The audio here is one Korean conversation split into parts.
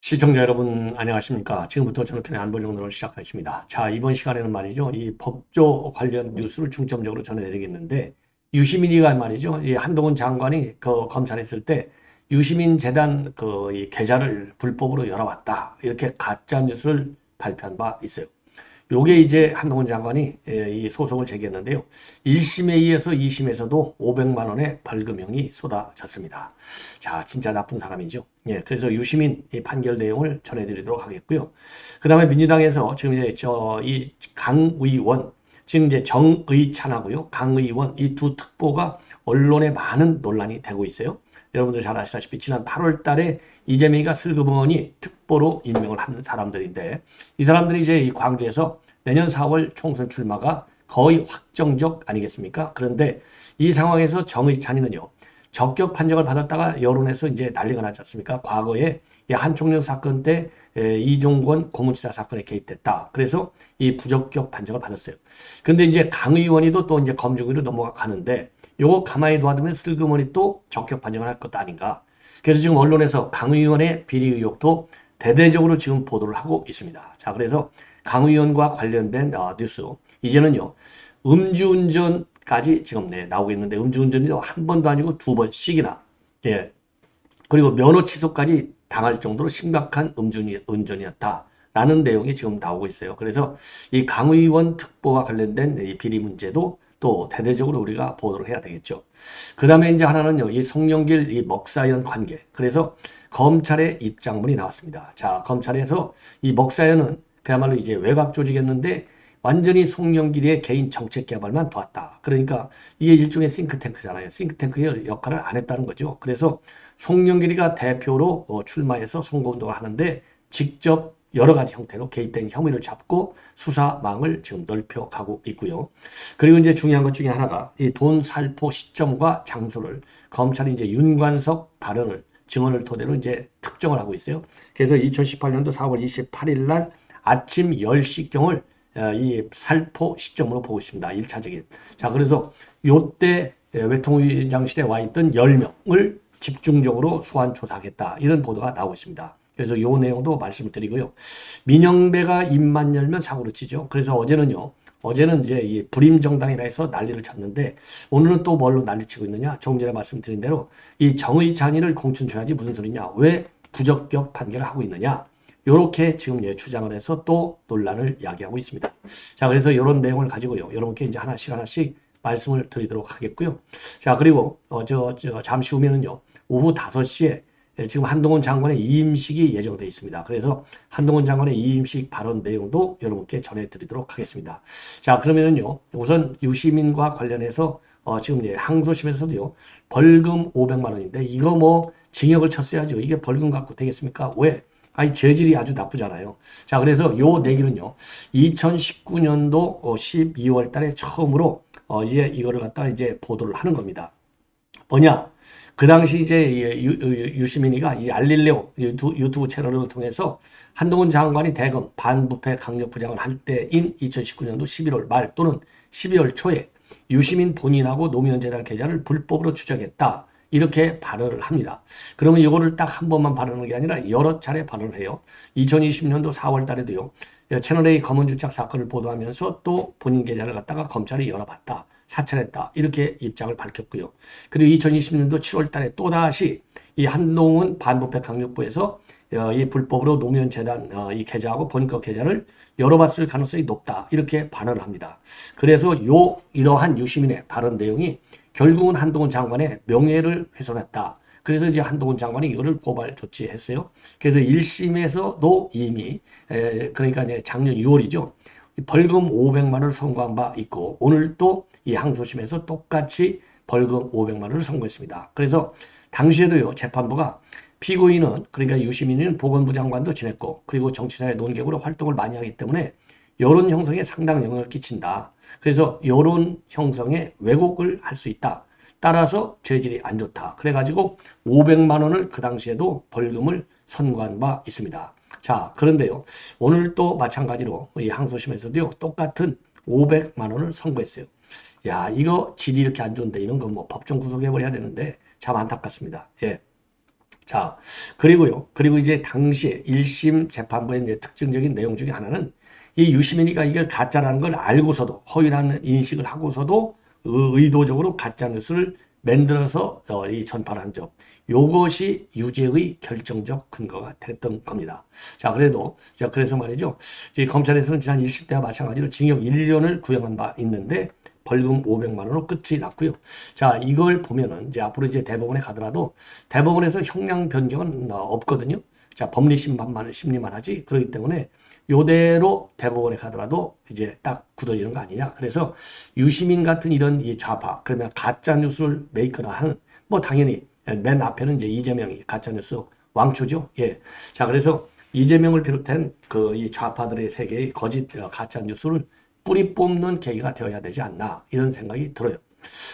시청자 여러분 안녕하십니까. 지금부터 저녁의 안보정론을 시작하겠습니다. 자, 이번 시간에는 말이죠, 이 법조 관련 뉴스를 중점적으로 전해드리겠는데, 유시민이가 말이죠, 이 한동훈 장관이 그 검찰했을 때 유시민 재단 이 계좌를 불법으로 열어왔다, 이렇게 가짜 뉴스를 발표한 바 있어요. 요게 이제 한동훈 장관이 이 소송을 제기했는데요. 1심에 의해서 2심에서도 500만 원의 벌금형이 쏟아졌습니다. 자, 진짜 나쁜 사람이죠. 예, 그래서 유시민 이 판결 내용을 전해드리도록 하겠고요. 그 다음에 민주당에서 지금 이제 이 강 의원, 지금 이제 정의찬하고요, 강 의원 이 두 특보가 언론에 많은 논란이 되고 있어요. 여러분들 잘 아시다시피 지난 8월 달에 이재명이가 슬그머니 특보로 임명을 한 사람들인데, 이 사람들이 이제 이 광주에서 내년 4월 총선 출마가 거의 확정적 아니겠습니까? 그런데 이 상황에서 정의찬이는요, 적격 판정을 받았다가 여론에서 이제 난리가 났지 않습니까? 과거에 이 한총련 사건 때 이종권 고문치사 사건에 개입됐다. 그래서 이 부적격 판정을 받았어요. 근데 이제 강 의원이도 또 이제 검증으로 넘어가는데, 요거 가만히 놔두면 슬그머니 또 적격 판정을 할 것도 아닌가. 그래서 지금 언론에서 강 의원의 비리 의혹도 대대적으로 지금 보도를 하고 있습니다. 자, 그래서 강 의원과 관련된 뉴스, 이제는요, 음주운전까지 지금 나오고 있는데, 음주운전이 한 번도 아니고 두 번씩이나, 예, 그리고 면허 취소까지 당할 정도로 심각한 운전이었다라는 내용이 지금 나오고 있어요. 그래서 이 강 의원 특보와 관련된 이 비리 문제도 또 대대적으로 우리가 보도를 해야 되겠죠. 그 다음에 이제 하나는요, 이 송영길 이 먹사연 관계. 그래서 검찰의 입장문이 나왔습니다. 자, 검찰에서 이 먹사연은 그야말로 이제 외곽 조직이었는데 완전히 송영길의 개인 정책 개발만 도왔다. 그러니까 이게 일종의 싱크탱크잖아요. 싱크탱크의 역할을 안 했다는 거죠. 그래서 송영길이가 대표로 출마해서 선거운동을 하는데 직접 여러 가지 형태로 개입된 혐의를 잡고 수사망을 지금 넓혀가고 있고요. 그리고 이제 중요한 것 중에 하나가 이 돈 살포 시점과 장소를 검찰이 이제 윤관석 발언을 증언을 토대로 이제 특정을 하고 있어요. 그래서 2018년도 4월 28일 날 아침 10시경을 이 살포 시점으로 보고 있습니다. 1차적인. 자, 그래서 요때 외통위장실에 와 있던 10명을 집중적으로 소환 조사하겠다. 이런 보도가 나오고 있습니다. 그래서 요 내용도 말씀을 드리고요. 민영배가 입만 열면 사고를 치죠. 그래서 어제는 이제 이 불임정당이라 해서 난리를 쳤는데, 오늘은 또 뭘로 난리치고 있느냐? 조금 전에 말씀드린 대로 이 정의찬이를 공천줘야지 무슨 소리냐? 왜 부적격 판결을 하고 있느냐? 요렇게 지금 주장을 해서 또 논란을 야기하고 있습니다. 자, 그래서 이런 내용을 가지고요, 여러분께 이제 하나씩 말씀을 드리도록 하겠고요. 자, 그리고 잠시 후면은요, 오후 5시에 지금 한동훈 장관의 이임식이 예정되어 있습니다. 그래서 한동훈 장관의 이임식 발언 내용도 여러분께 전해드리도록 하겠습니다. 자, 그러면은요, 우선 유시민과 관련해서 지금 항소심에서도요, 벌금 500만 원인데 이거 뭐 징역을 쳤어야죠. 이게 벌금 갖고 되겠습니까? 왜? 아니, 재질이 아주 나쁘잖아요. 자, 그래서 요 내기는요, 2019년도 12월 달에 처음으로 이제 이거를 갖다가 이제 보도를 하는 겁니다. 뭐냐? 그 당시 이제 유시민이가 이 알릴레오 유튜브 채널을 통해서 한동훈 장관이 대검 반부패 강력 부장을 할 때인 2019년도 11월 말 또는 12월 초에 유시민 본인하고 노무현 재단 계좌를 불법으로 추적했다. 이렇게 발언을 합니다. 그러면 이거를 딱 한 번만 발언하는 게 아니라 여러 차례 발언을 해요. 2020년도 4월 달에도요, 채널A 검언주착 사건을 보도하면서 또 본인 계좌를 갖다가 검찰이 열어봤다. 사찰했다. 이렇게 입장을 밝혔고요. 그리고 2020년도 7월 달에 또다시 이 한동훈 반부패 강력부에서 이 불법으로 노무현 재단 이 계좌하고 본인 거 계좌를 열어봤을 가능성이 높다. 이렇게 발언을 합니다. 그래서 이러한 유시민의 발언 내용이 결국은 한동훈 장관의 명예를 훼손했다. 그래서 이제 한동훈 장관이 이거를 고발 조치했어요. 그래서 1심에서도 이미 그러니까 이제 작년 6월이죠. 벌금 500만 원을 선고한 바 있고, 오늘 또 이 항소심에서 똑같이 벌금 500만 원을 선고했습니다. 그래서 당시에도요, 재판부가 피고인은, 그러니까 유시민은 보건부 장관도 지냈고, 그리고 정치사회 논객으로 활동을 많이 하기 때문에 여론 형성에 상당한 영향을 끼친다. 그래서 여론 형성에 왜곡을 할 수 있다. 따라서 죄질이 안 좋다. 그래가지고 500만 원을 그 당시에도 벌금을 선고한 바 있습니다. 자, 그런데요. 오늘 또 마찬가지로 이 항소심에서도요. 똑같은 500만 원을 선고했어요. 야, 이거 질이 이렇게 안 좋은데 이런 거 뭐 법정 구속해버려야 되는데 참 안타깝습니다. 예. 자, 그리고요. 그리고 이제 당시에 1심 재판부의 이제 특징적인 내용 중에 하나는 이 유시민이가 이걸 가짜라는 걸 알고서도 허위라는 인식을 하고서도 의도적으로 가짜 뉴스를 만들어서 이 전파한 점. 요것이 유죄의 결정적 근거가 됐던 겁니다. 자, 그래서 말이죠. 검찰에서는 지난 1심 때와 마찬가지로 징역 1년을 구형한 바 있는데 벌금 500만 원으로 끝이 났고요. 자, 이걸 보면은 이제 앞으로 이제 대법원에 가더라도 대법원에서 형량 변경은 없거든요. 자, 법리심판만 심리만 하지. 그렇기 때문에 요대로 대법원에 가더라도 이제 딱 굳어지는 거 아니냐. 그래서 유시민 같은 이런 이 좌파, 그러면 가짜 뉴스를 메이커나 하는 뭐 당연히 맨 앞에는 이제 이재명이 가짜 뉴스 왕초죠. 예. 자, 그래서 이재명을 비롯한 그 이 좌파들의 세계의 거짓 가짜 뉴스를 뿌리 뽑는 계기가 되어야 되지 않나 이런 생각이 들어요.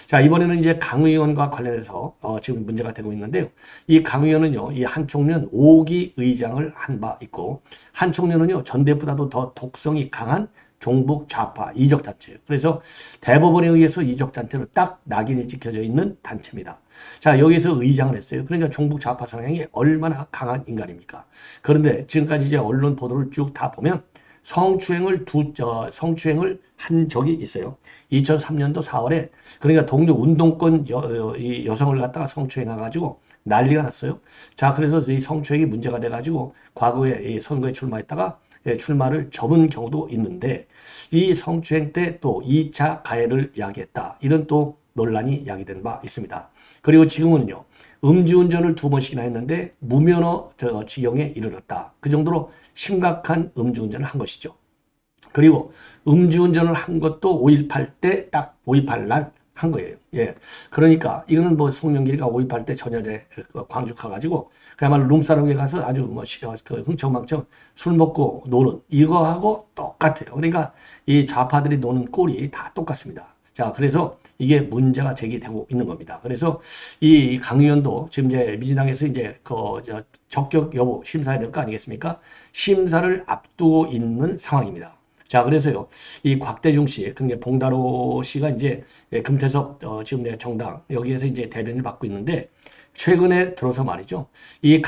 자, 이번에는 이제 강 의원과 관련해서 지금 문제가 되고 있는데요. 이 강 의원은요, 이 한총련 5기 의장을 한 바 있고, 한총련은요, 전대보다도 더 독성이 강한 종북 좌파 이적 단체예요. 그래서 대법원에 의해서 이적 단체로 딱 낙인이 찍혀져 있는 단체입니다. 자, 여기서 의장을 했어요. 그러니까 종북 좌파 성향이 얼마나 강한 인간입니까? 그런데 지금까지 이제 언론 보도를 쭉 다 보면 성추행을 한 적이 있어요. 2003년도 4월에 그러니까 동료 운동권 이 여성을 갖다가 성추행해가지고 난리가 났어요. 자, 그래서 이 성추행이 문제가 돼가지고 과거에 이 선거에 출마했다가 출마를 접은 경우도 있는데 이 성추행 때 또 2차 가해를 야기했다. 이런 또 논란이 야기된 바 있습니다. 그리고 지금은요. 음주운전을 2번씩이나 했는데 무면허 지경에 이르렀다. 그 정도로 심각한 음주운전을 한 것이죠. 그리고 음주운전을 한 것도 5.18 때 딱 5.18 날 한 거예요. 예. 그러니까 이거는 뭐 송영길이가 5.18 때 전야제 광주 가가지고 그야말로 룸사롱에 가서 아주 뭐 흥청망청 술 먹고 노는 이거하고 똑같아요. 그러니까 이 좌파들이 노는 꼴이 다 똑같습니다. 자, 그래서 이게 문제가 제기되고 있는 겁니다. 그래서 이 강 의원도 지금 이제 민주당에서 이제 적격 여부 심사해야 될 거 아니겠습니까? 심사를 앞두고 있는 상황입니다. 자, 그래서요, 이 곽대중 씨, 그러니까 봉다로 씨가 이제 금태섭 지금 내 정당 여기에서 이제 대변을 받고 있는데 최근에 들어서 말이죠, 이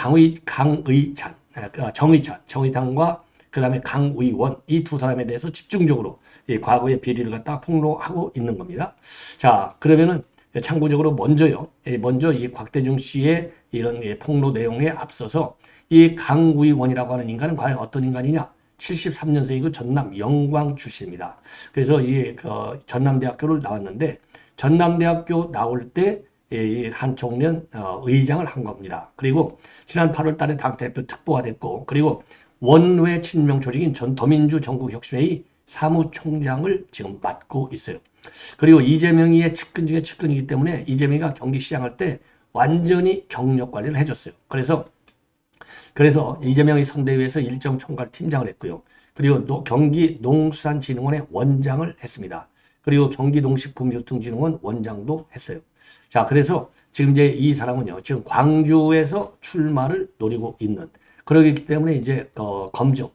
정의찬과 그다음에 강의원 이 두 사람에 대해서 집중적으로 이 과거의 비리를 갖다 폭로하고 있는 겁니다. 자, 그러면은 참고적으로 먼저 이 곽대중 씨의 이런 폭로 내용에 앞서서 이 강의원이라고 하는 인간은 과연 어떤 인간이냐? 73년생이고 전남 영광 출신입니다. 그래서 이 전남대학교를 나왔는데 전남대학교 나올 때 이 한총련 의장을 한 겁니다. 그리고 지난 8월 달에 당대표 특보가 됐고 그리고 원외 친명 조직인 더민주 전국혁신회의 사무총장을 지금 맡고 있어요. 그리고 이재명이의 측근 중에 측근이기 때문에 이재명이가 경기시장할 때 완전히 경력 관리를 해줬어요. 그래서 이재명이 선대위에서 일정 총괄 팀장을 했고요. 그리고 경기 농수산진흥원의 원장을 했습니다. 그리고 경기농식품유통진흥원 원장도 했어요. 자, 그래서 지금 이제 이 사람은요, 지금 광주에서 출마를 노리고 있는 그러기 때문에 이제 검증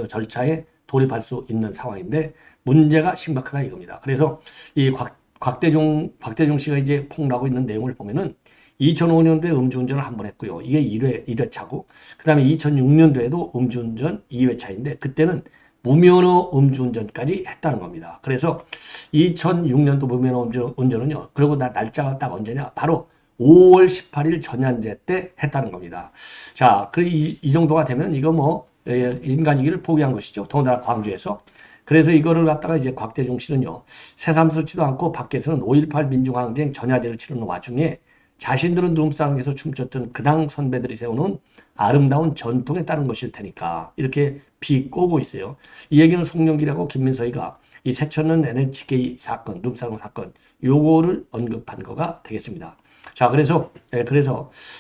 절차에 돌입할 수 있는 상황인데 문제가 심각하다 이겁니다. 그래서 이 곽대중 씨가 이제 폭로하고 있는 내용을 보면은 2005년도에 음주운전을 한 번 했고요. 이게 1회차고 그 다음에 2006년도에도 음주운전 2회차인데 그때는 무면허 음주운전까지 했다는 겁니다. 그래서 2006년도 무면허 운전은요. 그리고 날짜가 딱 언제냐? 바로 5월 18일 전yan제 때 했다는 겁니다. 자, 이 정도가 되면 이거 뭐 인간이기를 포기한 것이죠. 더군다나 광주에서. 그래서 이거를 갖다가 이제 곽대중 씨는요. 새삼스럽지도 않고 밖에서는 5.18 민중항쟁 전야제를 치르는 와중에 자신들은 룸싸움에서 춤췄던 그당 선배들이 세우는 아름다운 전통에 따른 것일 테니까 이렇게 비꼬고 있어요. 이 얘기는 송영길하고 김민서이가 이 새천년 NHK 사건, 룸싸움 사건 요거를 언급한 거가 되겠습니다. 자, 그래서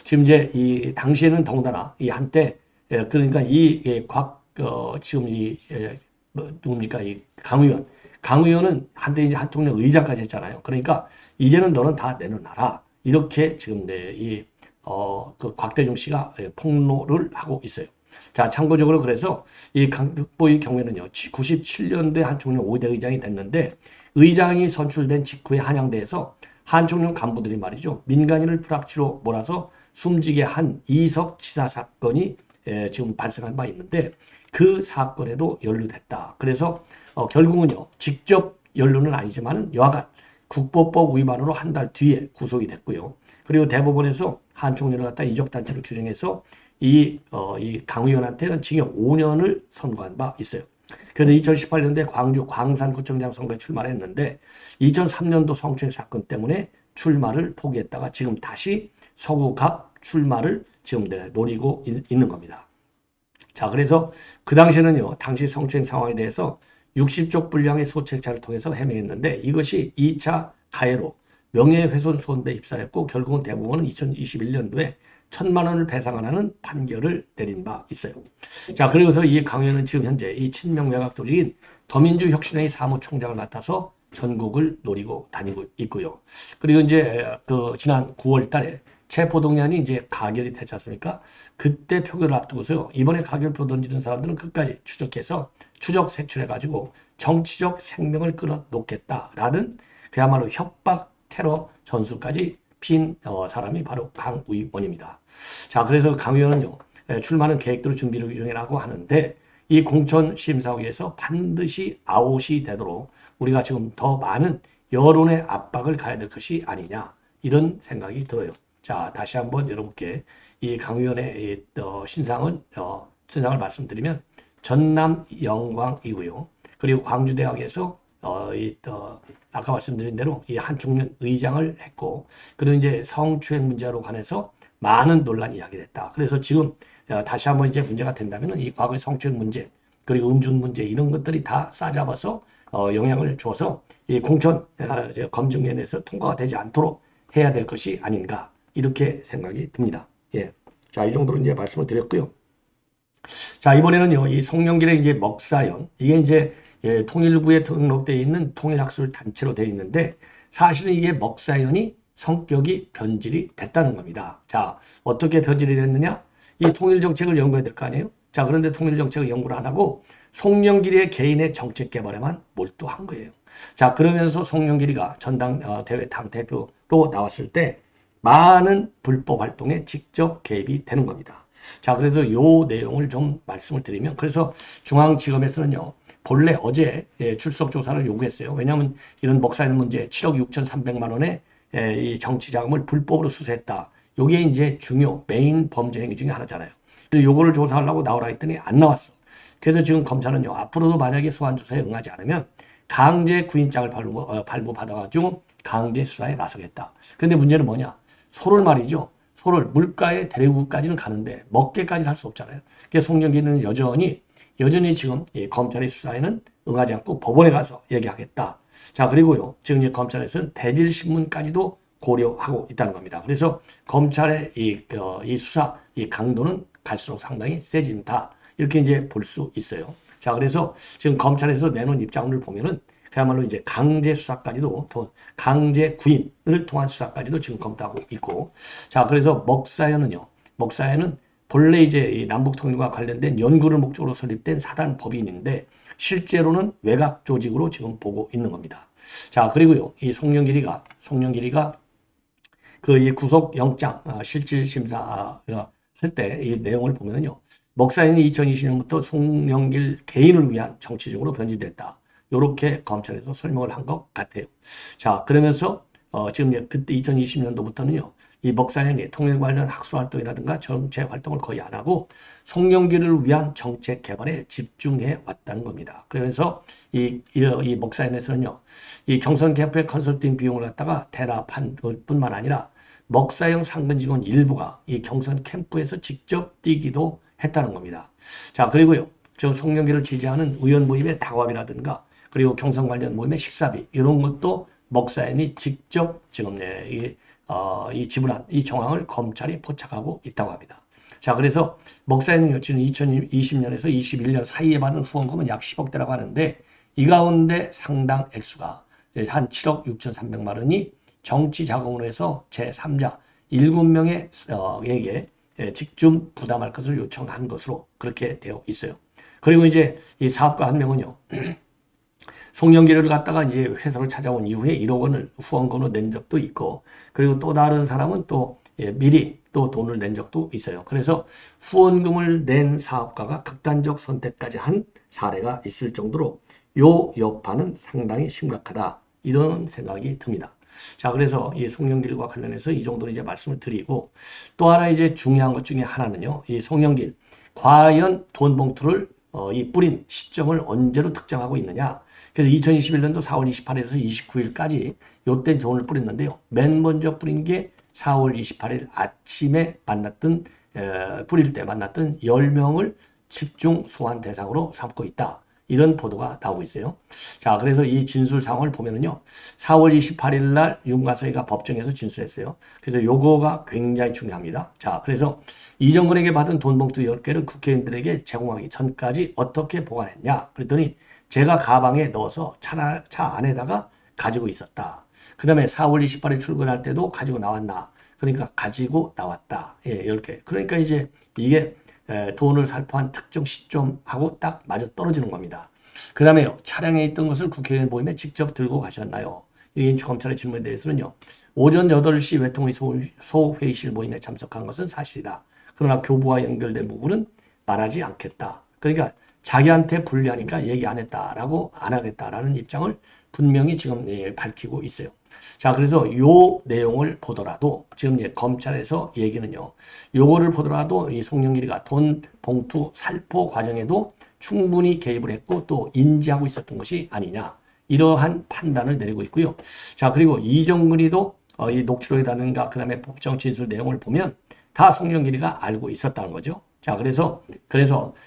지금 이제 이 당시에는 더군다나 이 한때 그러니까 지금 누굽니까 이 강의원은 한때 이제 한통령 의장까지 했잖아요. 그러니까 이제는 너는 다 내려놔라. 이렇게 지금 그 곽대중 씨가 폭로를 하고 있어요. 자, 참고적으로 그래서 이 강북보의 경우에는요, 97년도에 한총련 5대 의장이 됐는데, 의장이 선출된 직후에 한양대에서 한총련 간부들이 말이죠, 민간인을 불합치로 몰아서 숨지게 한 이석 치사 사건이 지금 발생한 바 있는데, 그 사건에도 연루됐다. 그래서 결국은요, 직접 연루는 아니지만 여하간 국보법 위반으로 한 달 뒤에 구속이 됐고요. 그리고 대법원에서 한총련을 갖다 이적단체로 규정해서 이 강의원한테는 징역 5년을 선고한 바 있어요. 그래서 2018년도에 광주 광산구청장 선거에 출마를 했는데 2003년도 성추행 사건 때문에 출마를 포기했다가 지금 다시 서구갑 출마를 지금 노리고 있는 겁니다. 자, 그래서 그 당시에는요, 당시 성추행 상황에 대해서 60쪽 분량의 소책차를 통해서 해명했는데 이것이 2차 가해로 명예훼손 손배에 입사했고 결국은 대법원은 2021년도에 1,000만 원을 배상하라는 판결을 내린 바 있어요. 자, 그래서 이 강의원은 지금 현재 이 친명 외곽 조직인 더민주혁신회의 사무총장을 맡아서 전국을 노리고 다니고 있고요. 그리고 이제 지난 9월 달에 체포동의안이 이제 가결이 됐지 않습니까? 그때 표결을 앞두고서요. 이번에 가결표 던지는 사람들은 끝까지 추적해서 추적 색출해가지고 정치적 생명을 끊어놓겠다라는 그야말로 협박 테러 전술까지 핀 사람이 바로 강 의원입니다. 자, 그래서 강 의원은요, 출마는 계획대로 준비를 중이라고 하는데 이 공천심사위에서 반드시 아웃이 되도록 우리가 지금 더 많은 여론의 압박을 가해야 될 것이 아니냐 이런 생각이 들어요. 자, 다시 한번 여러분께 이 강 의원의 신상을 말씀드리면 전남 영광이고요. 그리고 광주대학에서 아까 말씀드린 대로 이 한총련 의장을 했고, 그리고 이제 성추행 문제로 관해서 많은 논란이 야기됐다. 그래서 지금 다시 한번 이제 문제가 된다면 이 과거의 성추행 문제, 그리고 음주 문제 이런 것들이 다 싸잡아서 영향을 줘서 이 공천 검증위원회에서 통과가 되지 않도록 해야 될 것이 아닌가 이렇게 생각이 듭니다. 예, 자, 이 정도로 이제 말씀을 드렸고요. 자, 이번에는요, 이 송영길의 이제 먹사연, 이게 이제 통일부에 등록되어 있는 통일학술 단체로 되어 있는데, 사실은 이게 먹사연이 성격이 변질이 됐다는 겁니다. 자, 어떻게 변질이 됐느냐? 이 통일정책을 연구해야 될 거 아니에요? 자, 그런데 통일정책을 연구를 안 하고, 송영길의 개인의 정책 개발에만 몰두한 거예요. 자, 그러면서 송영길이가 전당대회 당대표로 나왔을 때, 많은 불법 활동에 직접 개입이 되는 겁니다. 자, 그래서 요 내용을 좀 말씀을 드리면, 그래서 중앙지검에서는요, 본래 어제 출석 조사를 요구했어요. 왜냐하면 이런 먹사연 문제 7억 6,300만 원의 이 정치 자금을 불법으로 수수했다. 요게 이제 메인 범죄 행위 중에 하나잖아요. 그래서 요거를 조사하려고 나오라 했더니 안 나왔어. 그래서 지금 검찰은요, 앞으로도 만약에 소환 조사에 응하지 않으면 강제 구인장을 발부받아가지고 강제 수사에 나서겠다. 근데 문제는 뭐냐? 소를 말이죠. 소를 물가에 데리고까지는 가는데 먹게까지는 할 수 없잖아요. 그래서 송영길은 여전히 지금 검찰의 수사에는 응하지 않고 법원에 가서 얘기하겠다. 자, 그리고요, 지금 검찰에서는 대질신문까지도 고려하고 있다는 겁니다. 그래서 검찰의 이 수사, 이 강도는 갈수록 상당히 세진다. 이렇게 이제 볼 수 있어요. 자, 그래서 지금 검찰에서 내놓은 입장을 보면은 그야말로 이제 강제 수사까지도, 강제 구인을 통한 수사까지도 지금 검토하고 있고. 자, 그래서 먹사연은 본래 이제 이 남북통일과 관련된 연구를 목적으로 설립된 사단 법인인데 실제로는 외곽 조직으로 지금 보고 있는 겁니다. 자, 그리고요, 이 송영길이가 이 구속영장 실질심사 할 때 이 내용을 보면요, 먹사연이 2020년부터 송영길 개인을 위한 정치적으로 변질됐다. 이렇게 검찰에서 설명을 한 것 같아요. 자, 그러면서 지금 그때 2020년도부터는요, 이 먹사연이 통일 관련 학술 활동이라든가 정책 활동을 거의 안 하고 송영길을 위한 정책 개발에 집중해 왔다는 겁니다. 그러면서 이 먹사연에서는요, 이 경선 캠프의 컨설팅 비용을 갖다가 대납한 것뿐만 아니라 먹사형 상근 직원 일부가 이 경선 캠프에서 직접 뛰기도 했다는 겁니다. 자, 그리고요, 저 송영길을 지지하는 의원 모임의 다과비라든가 그리고 경선 관련 모임의 식사비 이런 것도 먹사연이 직접 지금 이 지불한 이 정황을 검찰이 포착하고 있다고 합니다. 자, 그래서 먹사연은 지금 2020년에서 21년 사이에 받은 후원금은 약 10억대라고 하는데 이 가운데 상당 액수가 한 7억 6,300만 원이 정치 자금으로 해서 제3자 7명에게 직접 부담할 것을 요청한 것으로 그렇게 되어 있어요. 그리고 이제 이 사업가 한 명은요. 송영길을 갖다가 이제 회사로 찾아온 이후에 1억 원을 후원금으로 낸 적도 있고, 그리고 또 다른 사람은 또 미리 또 돈을 낸 적도 있어요. 그래서 후원금을 낸 사업가가 극단적 선택까지 한 사례가 있을 정도로 요 여파는 상당히 심각하다. 이런 생각이 듭니다. 자, 그래서 이 송영길과 관련해서 이 정도로 이제 말씀을 드리고, 또 하나 이제 중요한 것 중에 하나는요, 이 송영길, 과연 돈 봉투를 이 뿌린 시점을 언제로 특정하고 있느냐. 그래서 2021년도 4월 28일에서 29일까지 요때 돈을 뿌렸는데요. 맨 먼저 뿌린 게 4월 28일 아침에 뿌릴 때 만났던 10명을 집중 소환 대상으로 삼고 있다. 이런 보도가 나오고 있어요. 자, 그래서 이 진술 상황을 보면은요. 4월 28일 날 윤관석이가 법정에서 진술했어요. 그래서 요거가 굉장히 중요합니다. 자, 그래서 이정근에게 받은 돈 봉투 10개를 국회의원들에게 제공하기 전까지 어떻게 보관했냐? 그랬더니 제가 가방에 넣어서 차 안에다가 가지고 있었다. 그 다음에 4월 28일 출근할 때도 가지고 나왔나? 그러니까 가지고 나왔다. 예, 이렇게. 그러니까 이제 이게 돈을 살포한 특정 시점하고 딱 맞아 떨어지는 겁니다. 그 다음에요. 차량에 있던 것을 국회의원 모임에 직접 들고 가셨나요? 이 검찰의 질문에 대해서는요. 오전 8시 외통의 소회의실 모임에 참석한 것은 사실이다. 그러나 교부와 연결된 부분은 말하지 않겠다. 그러니까 자기한테 불리하니까 얘기 안 했다라고 안 하겠다라는 입장을 분명히 지금 밝히고 있어요. 자, 그래서 요 내용을 보더라도 지금 검찰에서 얘기는요. 요거를 보더라도 이 송영길이가 돈 봉투 살포 과정에도 충분히 개입을 했고 또 인지하고 있었던 것이 아니냐. 이러한 판단을 내리고 있고요. 자, 그리고 이정근이도 이 녹취록이라든가 그다음에 법정 진술 내용을 보면 다 송영길이가 알고 있었다는 거죠. 자, 그래서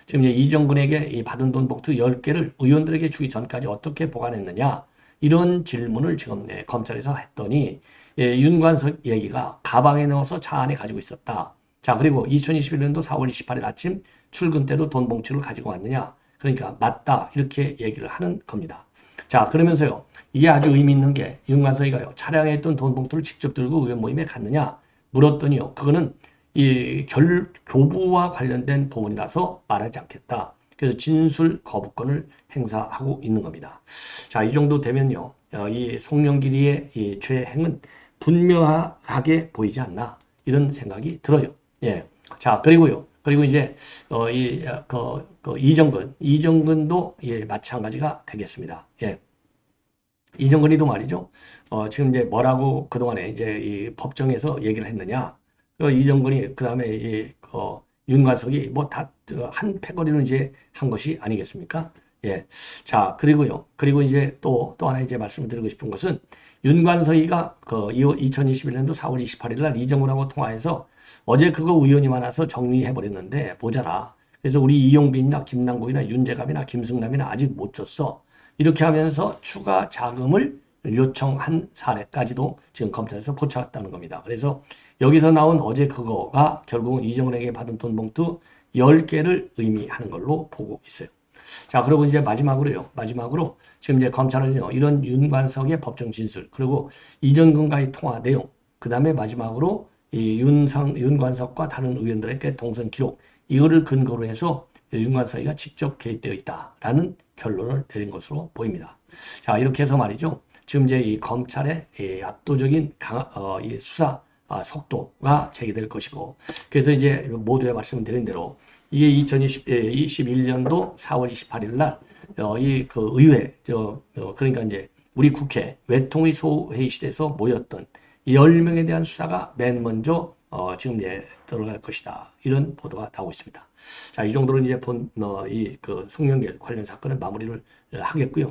지금 이제 이정근에게 이 받은 돈 봉투 10개를 의원들에게 주기 전까지 어떻게 보관했느냐. 이런 질문을 지금 검찰에서 했더니 윤관석 얘기가 가방에 넣어서 차 안에 가지고 있었다. 자, 그리고 2021년도 4월 28일 아침 출근 때도 돈 봉투를 가지고 왔느냐. 그러니까 맞다. 이렇게 얘기를 하는 겁니다. 자, 그러면서요. 이게 아주 의미 있는 게 윤관석이가요. 차량에 있던 돈 봉투를 직접 들고 의원 모임에 갔느냐 물었더니요. 그거는 이 교부와 관련된 부분이라서 말하지 않겠다. 그래서 진술 거부권을 행사하고 있는 겁니다. 자, 이 정도 되면요. 이 송영길이의 이 죄행은 분명하게 보이지 않나 이런 생각이 들어요. 예. 자, 그리고 이제 이정근도 예, 마찬가지가 되겠습니다. 예. 이정근이도 말이죠. 지금 이제 뭐라고 그동안에 이제 이 법정에서 얘기를 했느냐. 이정근이 그다음에 윤관석이 뭐 다 한 패거리로 이제 한 것이 아니겠습니까? 예. 자, 그리고 이제 또 하나 이제 말씀을 드리고 싶은 것은 윤관석이가 2021년도 4월 28일 날 이정근하고 통화해서 어제 그거 의원이 많아서 정리해 버렸는데 모자라. 그래서 우리 이용빈이나 김남국이나 윤재갑이나 김승남이나 아직 못 줬어. 이렇게 하면서 추가 자금을 요청한 사례까지도 지금 검찰에서 포착했다는 겁니다. 그래서 여기서 나온 어제 그거가 결국은 이정은에게 받은 돈 봉투 10개를 의미하는 걸로 보고 있어요. 자, 그리고 이제 마지막으로 지금 이제 검찰은요, 이런 윤관석의 법정 진술, 그리고 이정근과의 통화 내용, 그 다음에 마지막으로 이 윤관석과 다른 의원들에게 동선 기록, 이거를 근거로 해서 윤관석이가 직접 개입되어 있다라는 결론을 내린 것으로 보입니다. 자, 이렇게 해서 말이죠. 지금 이제 이 검찰의 압도적인 이 수사 속도가 제기될 것이고, 그래서 이제 모두에 말씀드린 대로 이게 2021년도 4월 28일 날 의회 그러니까 이제 우리 국회 외통의 소회의실에서 모였던 10명에 대한 수사가 맨 먼저 지금 들어갈 것이다. 이런 보도가 나오고 있습니다. 자, 이 정도로 이제 송영길 관련 사건은 마무리를 하겠고요.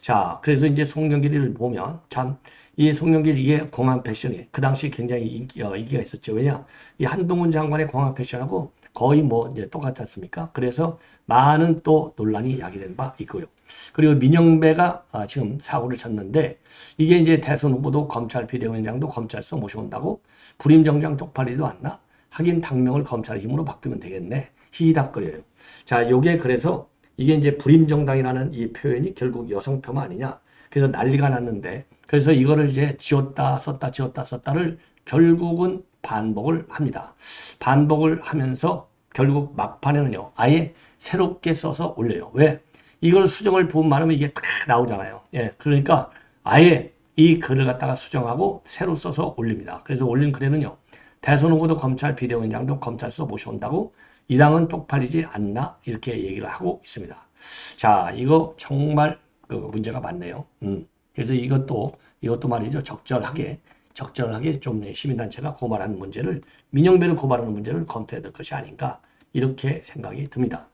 자, 그래서 이제 송영길을 보면 참 이 송영길 이게 공항 패션이 그 당시 굉장히 인기가 있었죠. 왜냐? 이 한동훈 장관의 공항 패션하고 거의 뭐 이제 똑같지 않습니까? 그래서 많은 또 논란이 야기된 바 있고요. 그리고 민영배가 지금 사고를 쳤는데 이게 이제 대선 후보도 검찰 비대위원장도 검찰서 모셔온다고 불임정장 쪽팔리도 않나? 하긴 당명을 검찰의 힘으로 바꾸면 되겠네. 히히닥거려요. 자, 요게 그래서 이게 이제 불임정당이라는 이 표현이 결국 여성 폄하 아니냐? 그래서 난리가 났는데 그래서 이거를 이제 지웠다 썼다를 결국은 반복을 합니다. 반복을 하면서 결국 막판에는요, 아예 새롭게 써서 올려요. 왜? 이걸 수정을 부분 말하면 이게 딱 나오잖아요. 예, 그러니까 아예 이 글을 갖다가 수정하고 새로 써서 올립니다. 그래서 올린 글에는요, 대선 후보도 검찰 비대위원장도 검찰서 모셔온다고 이 당은 쪽팔리지 않나 이렇게 얘기를 하고 있습니다. 자, 이거 정말 그 문제가 많네요. 그래서 이것도 말이죠. 적절하게 좀 시민단체가 고발하는 문제를, 민영배를 고발하는 문제를 검토해야 될 것이 아닌가 이렇게 생각이 듭니다.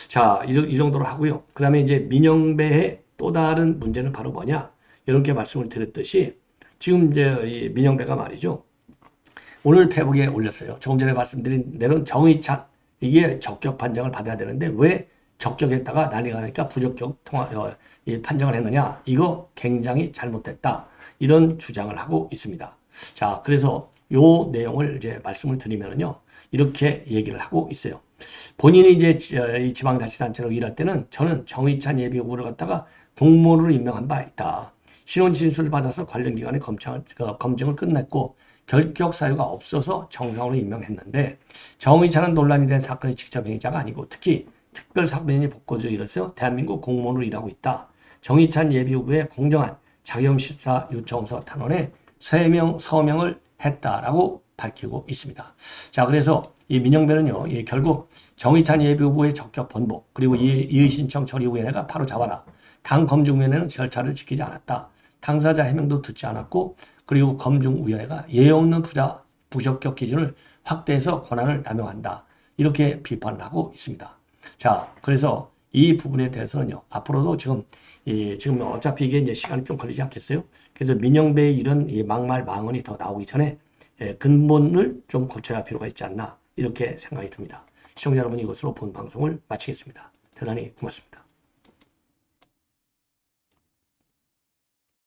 자, 이 정도로 하고요. 그 다음에 이제 민영배의 또 다른 문제는 바로 뭐냐? 이렇게 말씀을 드렸듯이 지금 이제 이 민영배가 말이죠. 오늘 페북에 올렸어요. 조금 전에 말씀드린 대로 정의찬 이게 적격 판정을 받아야 되는데 왜 적격했다가 난리가 나니까 부적격 판정을 했느냐? 이거 굉장히 잘못됐다. 이런 주장을 하고 있습니다. 자, 그래서 요 내용을 이제 말씀을 드리면요. 이렇게 얘기를 하고 있어요. 본인이 이제 이 지방자치단체로 일할 때는 저는 정의찬 예비후보를 갖다가 공무원으로 임명한 바 있다. 신원 진술을 받아서 관련 기관의 검증을 끝냈고 결격 사유가 없어서 정상으로 임명했는데 정의찬은 논란이 된 사건의 직접 행위자가 아니고 특히 특별사면이 복고조 일해서 대한민국 공무원으로 일하고 있다. 정의찬 예비후보의 공정한 자격심사 요청서 탄원에 서명을 했다라고 밝히고 있습니다. 자, 그래서 이 민영배는요, 결국 정의찬 예비후보의 적격 번복, 그리고 이의 신청 처리위원회가 바로 잡아라. 당 검증위원회는 절차를 지키지 않았다. 당사자 해명도 듣지 않았고, 그리고 검증위원회가 예의 없는 부적격 기준을 확대해서 권한을 남용한다. 이렇게 비판을 하고 있습니다. 자, 그래서 이 부분에 대해서는요, 앞으로도 지금 어차피 이게 이제 시간이 좀 걸리지 않겠어요? 그래서 민영배의 이런 막말 망언이 더 나오기 전에 근본을 좀 고쳐야 할 필요가 있지 않나 이렇게 생각이 듭니다. 시청자 여러분, 이것으로 본 방송을 마치겠습니다. 대단히 고맙습니다.